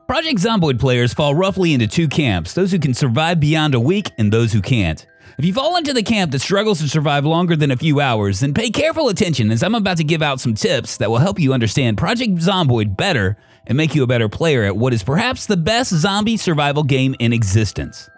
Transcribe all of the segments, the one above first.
Project Zomboid players fall roughly into two camps, those who can survive beyond a week and those who can't. If you fall into the camp that struggles to survive longer than a few hours, then pay careful attention as I'm about to give out some tips that will help you understand Project Zomboid better and make you a better player at what is perhaps the best zombie survival game in existence.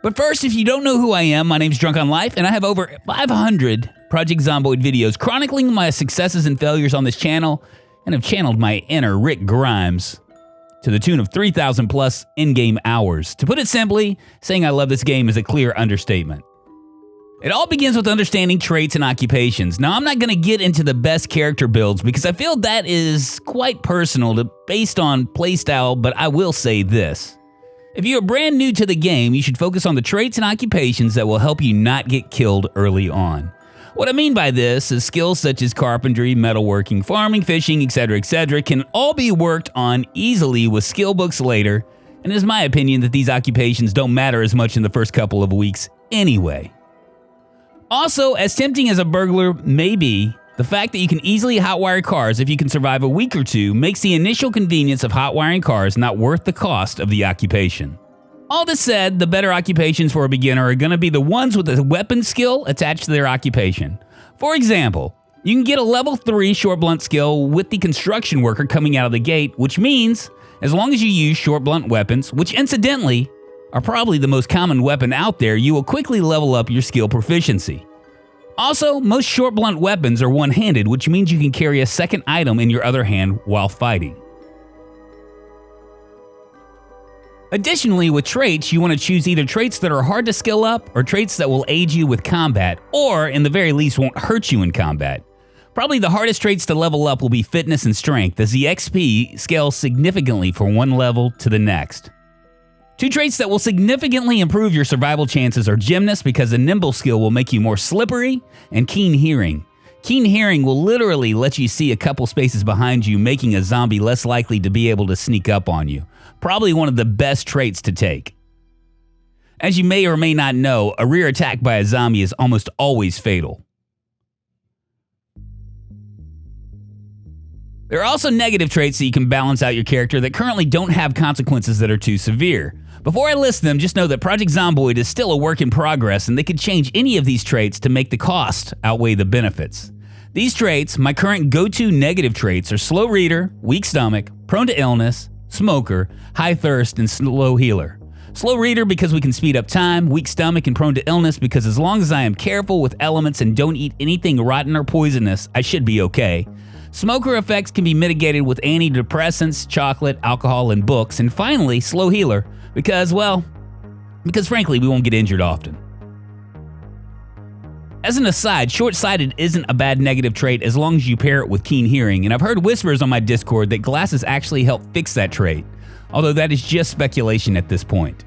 But first, if you don't know who I am, my name's Drunkonlife, and I have over 500 Project Zomboid videos chronicling my successes and failures on this channel, and have channeled my inner Rick Grimes to the tune of 3,000 plus in-game hours. To put it simply, saying I love this game is a clear understatement. It all begins with understanding traits and occupations. Now, I'm not going to get into the best character builds because I feel that is quite personal based on playstyle, but I will say this. If you are brand new to the game, you should focus on the traits and occupations that will help you not get killed early on. What I mean by this is skills such as carpentry, metalworking, farming, fishing, etc. can all be worked on easily with skill books later, and it is my opinion that these occupations don't matter as much in the first couple of weeks anyway. Also, as tempting as a burglar may be, the fact that you can easily hotwire cars if you can survive a week or two makes the initial convenience of hotwiring cars not worth the cost of the occupation. All this said, the better occupations for a beginner are going to be the ones with a weapon skill attached to their occupation. For example, you can get a level 3 short blunt skill with the construction worker coming out of the gate, which means as long as you use short blunt weapons, which incidentally are probably the most common weapon out there, you will quickly level up your skill proficiency. Also, most short blunt weapons are one-handed, which means you can carry a second item in your other hand while fighting. Additionally, with traits, you want to choose either traits that are hard to skill up or traits that will aid you with combat, or in the very least won't hurt you in combat. Probably the hardest traits to level up will be fitness and strength, as the XP scales significantly from one level to the next. Two traits that will significantly improve your survival chances are gymnast, because the nimble skill will make you more slippery, and keen hearing. Keen hearing will literally let you see a couple spaces behind you, making a zombie less likely to be able to sneak up on you. Probably one of the best traits to take. As you may or may not know, a rear attack by a zombie is almost always fatal. There are also negative traits that you can balance out your character that currently don't have consequences that are too severe. Before I list them, just know that Project Zomboid is still a work in progress, and they could change any of these traits to make the cost outweigh the benefits. These traits, my current go-to negative traits, are slow reader, weak stomach, prone to illness, smoker, high thirst, and slow healer. Slow reader because we can speed up time, weak stomach and prone to illness because as long as I am careful with elements and don't eat anything rotten or poisonous, I should be okay. Smoker effects can be mitigated with antidepressants, chocolate, alcohol, and books. And finally, slow healer because frankly, we won't get injured often. As an aside, short-sighted isn't a bad negative trait as long as you pair it with keen hearing, and I've heard whispers on my Discord that glasses actually help fix that trait, although that is just speculation at this point.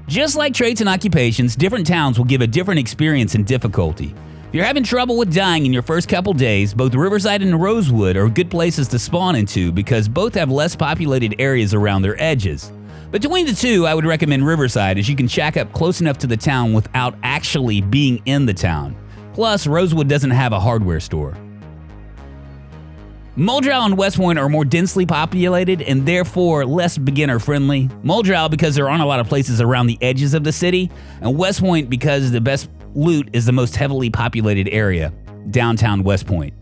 Just like traits and occupations, different towns will give a different experience and difficulty. If you're having trouble with dying in your first couple days, both Riverside and Rosewood are good places to spawn into because both have less populated areas around their edges. Between the two, I would recommend Riverside as you can shack up close enough to the town without actually being in the town. Plus, Rosewood doesn't have a hardware store. Muldrow and West Point are more densely populated and therefore less beginner-friendly. Muldrow because there aren't a lot of places around the edges of the city, and West Point because the best loot is the most heavily populated area, downtown West Point.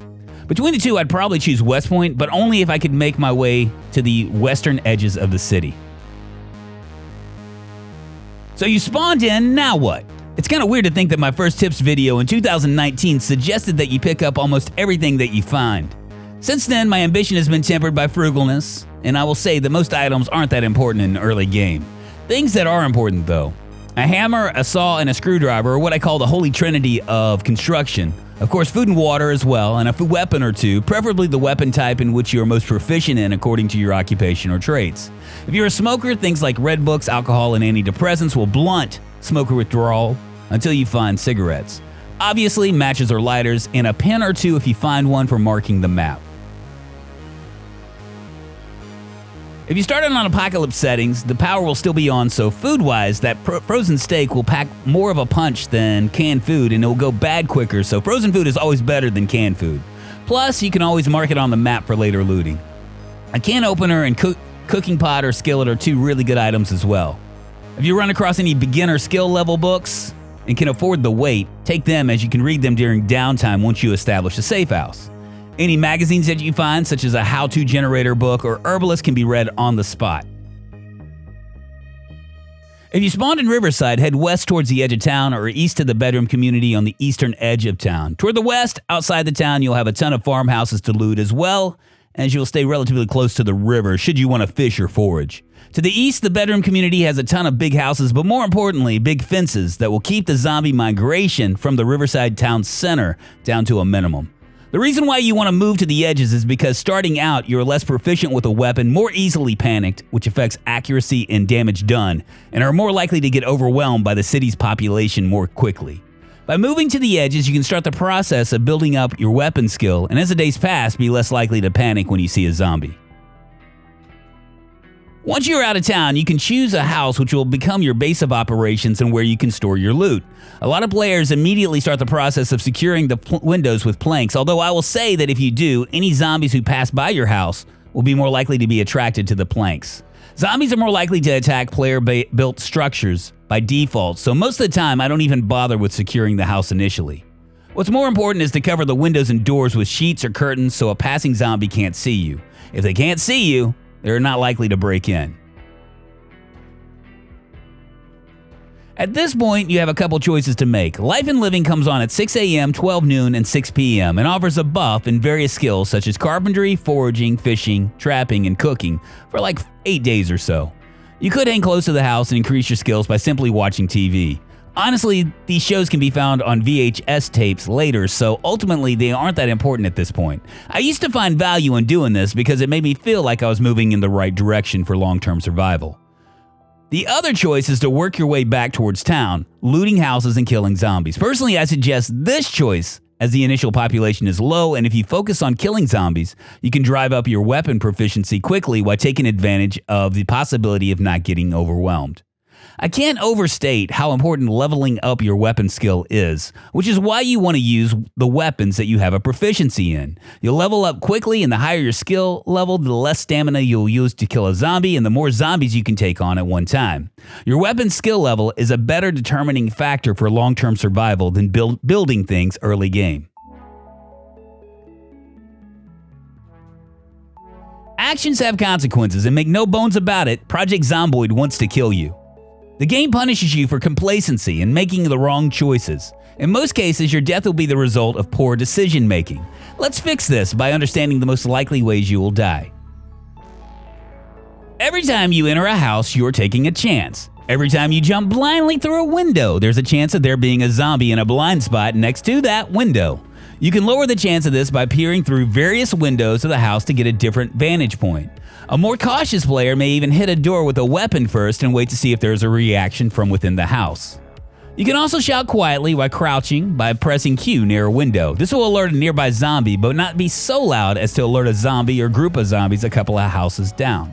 Between the two, I'd probably choose West Point, but only if I could make my way to the western edges of the city. So you spawned in, now what? It's kind of weird to think that my first tips video in 2019 suggested that you pick up almost everything that you find. Since then, my ambition has been tempered by frugalness, and I will say that most items aren't that important in an early game. Things that are important though. A hammer, a saw, and a screwdriver are what I call the holy trinity of construction. Of course, food and water as well, and a weapon or two, preferably the weapon type in which you are most proficient in according to your occupation or traits. If you're a smoker, things like red books, alcohol, and antidepressants will blunt smoker withdrawal until you find cigarettes. Obviously, matches or lighters, and a pen or two if you find one for marking the map. If you start on apocalypse settings, the power will still be on, so food-wise, that frozen steak will pack more of a punch than canned food, and it will go bad quicker, so frozen food is always better than canned food. Plus, you can always mark it on the map for later looting. A can opener and cooking pot or skillet are two really good items as well. If you run across any beginner skill level books and can afford the wait, take them as you can read them during downtime once you establish a safe house. Any magazines that you find, such as a how-to generator book or herbalist, can be read on the spot. If you spawned in Riverside, head west towards the edge of town or east to the bedroom community on the eastern edge of town. Toward the west, outside the town, you'll have a ton of farmhouses to loot as well, as you'll stay relatively close to the river should you want to fish or forage. To the east, the bedroom community has a ton of big houses, but more importantly, big fences that will keep the zombie migration from the Riverside town center down to a minimum. The reason why you want to move to the edges is because starting out, you're less proficient with a weapon, more easily panicked, which affects accuracy and damage done, and are more likely to get overwhelmed by the city's population more quickly. By moving to the edges, you can start the process of building up your weapon skill, and as the days pass, be less likely to panic when you see a zombie. Once you're out of town, you can choose a house which will become your base of operations and where you can store your loot. A lot of players immediately start the process of securing the windows with planks, although I will say that if you do, any zombies who pass by your house will be more likely to be attracted to the planks. Zombies are more likely to attack player-built structures by default, so most of the time I don't even bother with securing the house initially. What's more important is to cover the windows and doors with sheets or curtains so a passing zombie can't see you. If they can't see you, they're not likely to break in. At this point, you have a couple choices to make. Life and Living comes on at 6 a.m., 12 noon, and 6 p.m. and offers a buff in various skills such as carpentry, foraging, fishing, trapping, and cooking for like 8 days or so. You could hang close to the house and increase your skills by simply watching TV. Honestly, these shows can be found on VHS tapes later, so ultimately they aren't that important at this point. I used to find value in doing this because it made me feel like I was moving in the right direction for long-term survival. The other choice is to work your way back towards town, looting houses and killing zombies. Personally, I suggest this choice as the initial population is low, and if you focus on killing zombies, you can drive up your weapon proficiency quickly while taking advantage of the possibility of not getting overwhelmed. I can't overstate how important leveling up your weapon skill is, which is why you want to use the weapons that you have a proficiency in. You'll level up quickly, and the higher your skill level, the less stamina you'll use to kill a zombie, and the more zombies you can take on at one time. Your weapon skill level is a better determining factor for long-term survival than building things early game. Actions have consequences, and make no bones about it, Project Zomboid wants to kill you. The game punishes you for complacency and making the wrong choices. In most cases, your death will be the result of poor decision making. Let's fix this by understanding the most likely ways you will die. Every time you enter a house, you're taking a chance. Every time you jump blindly through a window, there's a chance of there being a zombie in a blind spot next to that window. You can lower the chance of this by peering through various windows of the house to get a different vantage point. A more cautious player may even hit a door with a weapon first and wait to see if there's a reaction from within the house. You can also shout quietly while crouching by pressing Q near a window. This will alert a nearby zombie, but not be so loud as to alert a zombie or group of zombies a couple of houses down.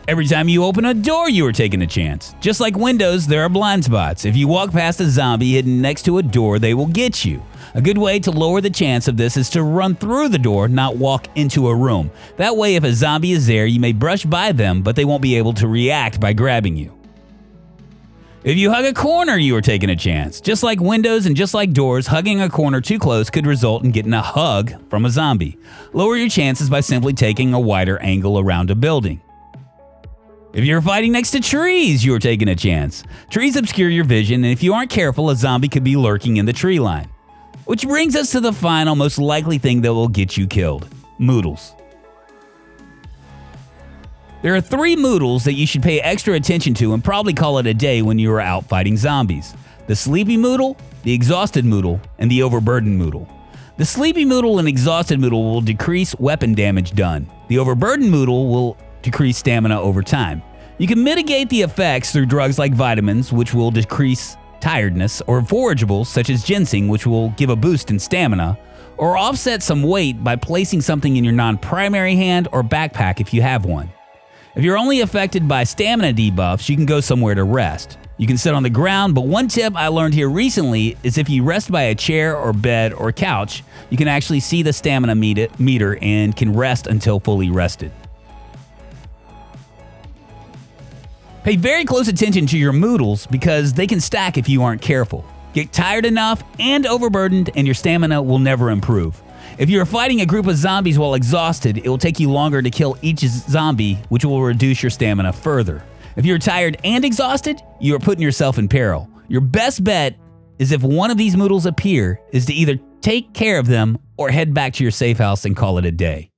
Every time you open a door, you are taking a chance. Just like windows, there are blind spots. If you walk past a zombie hidden next to a door, they will get you. A good way to lower the chance of this is to run through the door, not walk into a room. That way, if a zombie is there, you may brush by them, but they won't be able to react by grabbing you. If you hug a corner, you are taking a chance. Just like windows and just like doors, hugging a corner too close could result in getting a hug from a zombie. Lower your chances by simply taking a wider angle around a building. If you're fighting next to trees, you are taking a chance. Trees obscure your vision, and if you aren't careful, a zombie could be lurking in the tree line. Which brings us to the final, most likely thing that will get you killed: Moodles. There are 3 Moodles that you should pay extra attention to and probably call it a day when you are out fighting zombies: the Sleepy Moodle, the Exhausted Moodle, and the Overburdened Moodle. The Sleepy Moodle and Exhausted Moodle will decrease weapon damage done. The Overburdened Moodle will decrease stamina over time. You can mitigate the effects through drugs like vitamins, which will decrease tiredness, or forageables such as ginseng, which will give a boost in stamina, or offset some weight by placing something in your non-primary hand or backpack if you have one. If you're only affected by stamina debuffs, you can go somewhere to rest. You can sit on the ground, but one tip I learned here recently is if you rest by a chair or bed or couch, you can actually see the stamina meter and can rest until fully rested. Pay very close attention to your Moodles because they can stack if you aren't careful. Get tired enough and overburdened and your stamina will never improve. If you are fighting a group of zombies while exhausted, it will take you longer to kill each zombie, which will reduce your stamina further. If you're tired and exhausted, you are putting yourself in peril. Your best bet is if one of these Moodles appear, is to either take care of them or head back to your safe house and call it a day.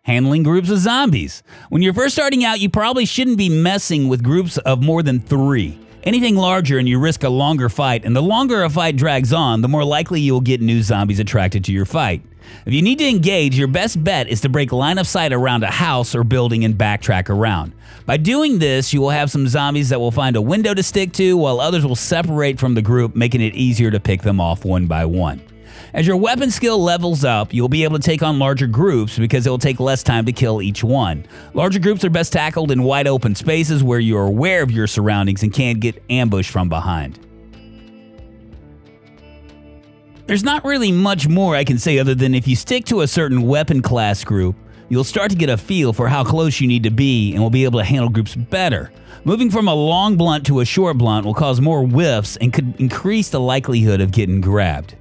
Handling groups of zombies. When you're first starting out, you probably shouldn't be messing with groups of more than 3. Anything larger and you risk a longer fight, and the longer a fight drags on, the more likely you'll get new zombies attracted to your fight. If you need to engage, your best bet is to break line of sight around a house or building and backtrack around. By doing this, you will have some zombies that will find a window to stick to, while others will separate from the group, making it easier to pick them off one by one. As your weapon skill levels up, you'll be able to take on larger groups because it will take less time to kill each one. Larger groups are best tackled in wide open spaces where you are aware of your surroundings and can't get ambushed from behind. There's not really much more I can say other than if you stick to a certain weapon class group, you'll start to get a feel for how close you need to be and will be able to handle groups better. Moving from a long blunt to a short blunt will cause more whiffs and could increase the likelihood of getting grabbed.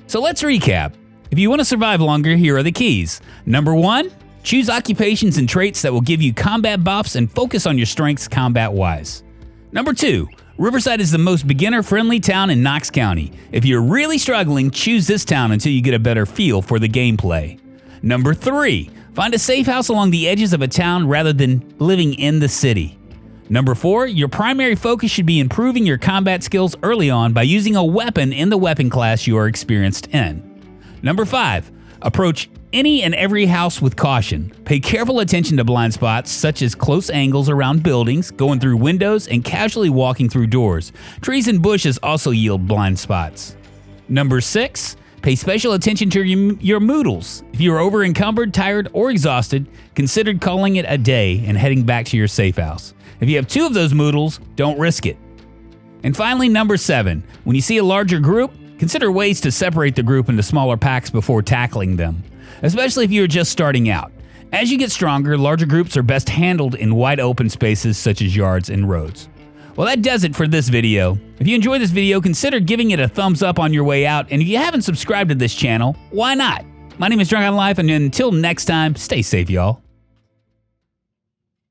So let's recap. If you want to survive longer, here are the keys. Number 1, choose occupations and traits that will give you combat buffs and focus on your strengths combat-wise. Number 2, Riverside is the most beginner-friendly town in Knox County. If you're really struggling, choose this town until you get a better feel for the gameplay. Number 3, find a safe house along the edges of a town rather than living in the city. Number 4, your primary focus should be improving your combat skills early on by using a weapon in the weapon class you are experienced in. Number 5, approach any and every house with caution. Pay careful attention to blind spots such as close angles around buildings, going through windows, and casually walking through doors. Trees and bushes also yield blind spots. Number 6, pay special attention to your Moodles. If you are over-encumbered, tired, or exhausted, consider calling it a day and heading back to your safe house. If you have 2 of those Moodles, don't risk it. And finally, number 7, when you see a larger group, consider ways to separate the group into smaller packs before tackling them, especially if you're just starting out. As you get stronger, larger groups are best handled in wide open spaces such as yards and roads. Well, that does it for this video. If you enjoyed this video, consider giving it a thumbs up on your way out, and if you haven't subscribed to this channel, why not? My name is Drunkonlife, and until next time, stay safe, y'all.